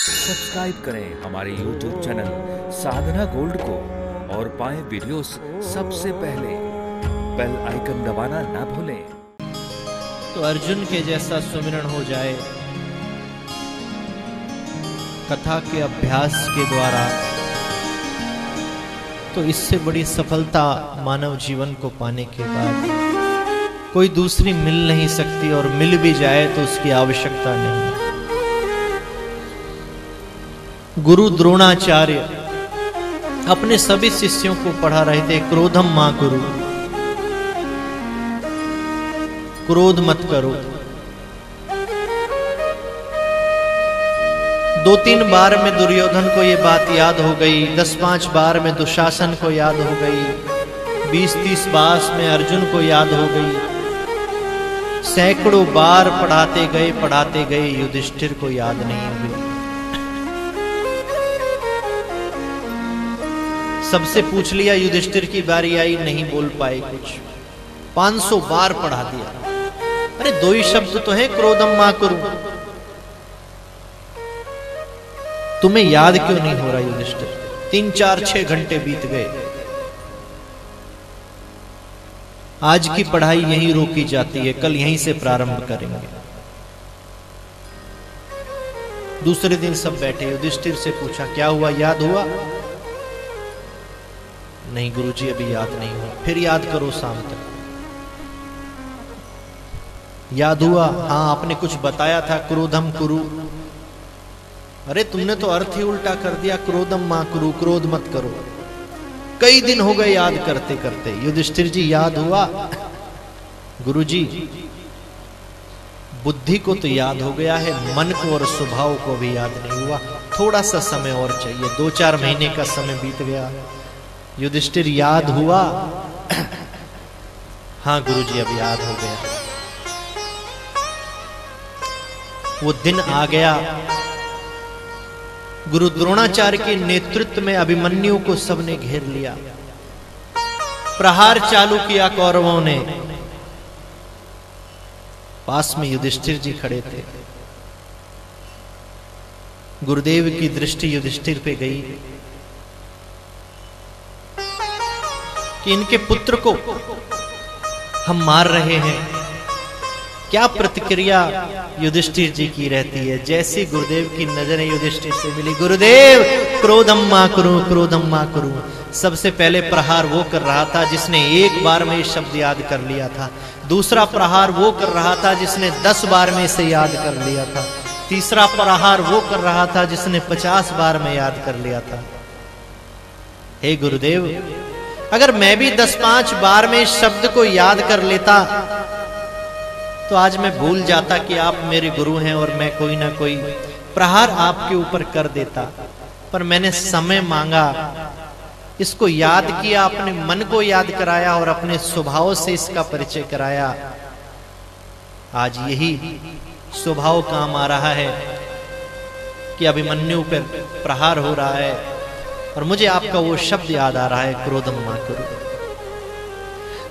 Subscribe करें हमारे YouTube channel साधना gold को और पाएं वीडियोस सबसे पहले। बेल आइकन दबाना ना भूलें। तो अर्जुन के जैसा सुमिरन हो जाए कथा के अभ्यास के द्वारा, तो इससे बड़ी सफलता मानव जीवन को पाने के बाद कोई दूसरी मिल नहीं सकती, और मिल भी जाए तो उसकी आवश्यकता नहीं। गुरु द्रोणाचार्य अपने सभी शिष्यों को पढ़ा रहे थे, क्रोधम मा कुरु, क्रोध मत करो। 2-3 बार में दुर्योधन को ये बात याद हो गई, 10-5 बार में दुशासन को याद हो गई, 20-30 बार में अर्जुन को याद हो गई। सैकड़ों बार पढ़ाते गए युधिष्ठिर को याद नहीं हुई। सबसे पूछ लिया, युधिष्ठिर की बारी आई, नहीं बोल पाए कुछ। 500 बार पढ़ा दिया। अरे 2 ही शब्द तो है, क्रोधम मा कुरु। तुम्हें याद क्यों नहीं हो रहा युधिष्ठिर? 3-4-6 घंटे बीत गए। आज की पढ़ाई यहीं रोकी जाती है, कल यहीं से प्रारंभ करेंगे। दूसरे दिन सब बैठे, युधिष्ठिर से पूछा, क्या हुआ, याद हुआ? नहीं गुरुजी, अभी याद नहीं हुआ। फिर याद करो शाम तक। याद हुआ? हाँ, आपने कुछ बताया था, क्रोधम कुरु। अरे तुमने तो अर्थ ही उल्टा कर दिया, क्रोधम मा कुरु, क्रोध मत करो। कई दिन हो गए याद करते करते। युधिष्ठिर जी याद हुआ? गुरुजी बुद्धि को तो याद हो गया है, मन को और स्वभाव को भी याद नहीं हुआ। थोड़ा सा समय और चाहिए। 2-4 महीने का समय बीत गया। युधिष्ठिर याद हुआ? हाँ गुरुजी, अब याद हो गया। वो दिन आ गया। गुरु द्रोणाचार्य के नेतृत्व में अभिमन्यु को सबने घेर लिया। प्रहार चालू किया कौरवों ने। पास में युधिष्ठिर जी खड़े थे। गुरुदेव की दृष्टि युधिष्ठिर पे गई कि इनके पुत्र को हम मार रहे हैं। क्या प्रतिक्रिया युधिष्ठिर जी की रहती है? जैसे गुरुदेव की नजरें युधिष्ठिर से मिली, गुरुदेव क्रोधम मा कुरु, क्रोधम मा कुरु। सबसे पहले प्रहार वो कर रहा था जिसने 1 बार में ये शब्द याद कर लिया था। दूसरा प्रहार वो कर रहा था जिसने 10 बार में इसे याद कर लिया था। तीसरा प्रहार वो कर रहा था जिसने 50 बार में याद कर लिया था। हे गुरुदेव, अगर मैं भी 10-5 बार में इस शब्द को याद कर लेता तो आज मैं भूल जाता कि आप मेरे गुरु हैं और मैं कोई ना कोई प्रहार आपके ऊपर कर देता। पर मैंने समय मांगा, इसको याद किया, अपने मन को याद कराया और अपने स्वभाव से इसका परिचय कराया। आज यही स्वभाव काम आ रहा है कि अभिमन्यु पर प्रहार हो रहा है और मुझे आपका वो शब्द याद आ रहा है, क्रोधम मा कुरु।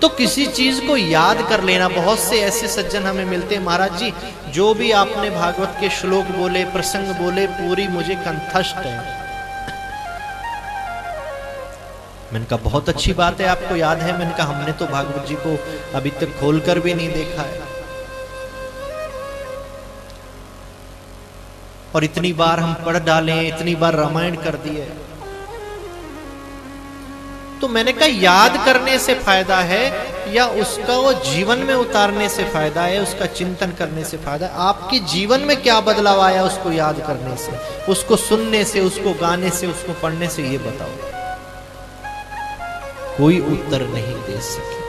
तो किसी चीज को याद कर लेना। बहुत से ऐसे सज्जन हमें मिलते हैं, महाराज जी जो भी आपने भागवत के श्लोक बोले, प्रसंग बोले, पूरी मुझे कंठस्थ है। मैंने कहा बहुत अच्छी बात है, आपको याद है। मैंने कहा हमने तो भागवत जी को अभी तक खोलकर भी नहीं देखा है, और इतनी बार हम पढ़ डाले, इतनी बार रामायण कर दिए। तो मैंने कहा याद करने से फायदा है या उसका वो जीवन में उतारने से फायदा है, उसका चिंतन करने से फायदा है? आपके जीवन में क्या बदलाव आया उसको याद करने से, उसको सुनने से, उसको गाने से, उसको पढ़ने से? ये बताओ। कोई उत्तर नहीं दे सके।